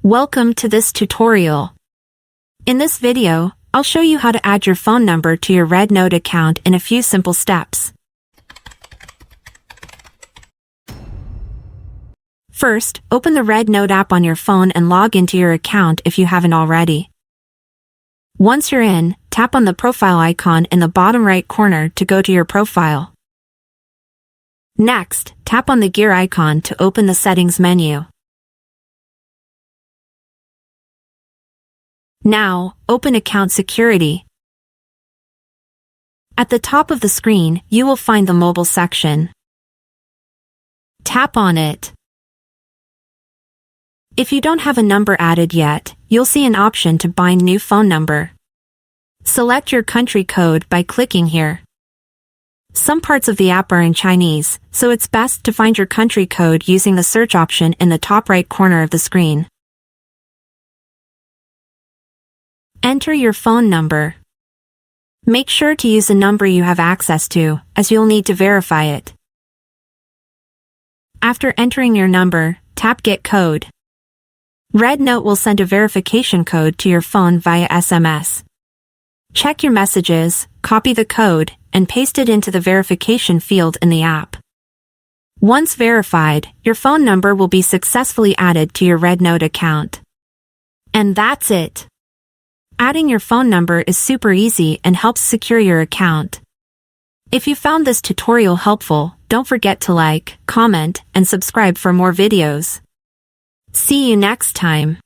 Welcome to this tutorial. In this video, I'll show you how to add your phone number to your RedNote account in a few simple steps. First, open the RedNote app on your phone and log into your account if you haven't already. Once you're in, tap on the profile icon in the bottom right corner to go to your profile. Next, tap on the gear icon to open the settings menu. Now, open Account Security. At the top of the screen, you will find the Mobile section. Tap on it. If you don't have a number added yet, you'll see an option to bind new phone number. Select your country code by clicking here. Some parts of the app are in Chinese, so it's best to find your country code using the search option in the top right corner of the screen. Enter your phone number. Make sure to use a number you have access to, as you'll need to verify it. After entering your number, tap Get Code. RedNote will send a verification code to your phone via SMS. Check your messages, copy the code, and paste it into the verification field in the app. Once verified, your phone number will be successfully added to your RedNote account. And that's it. Adding your phone number is super easy and helps secure your account. If you found this tutorial helpful, don't forget to like, comment, and subscribe for more videos. See you next time.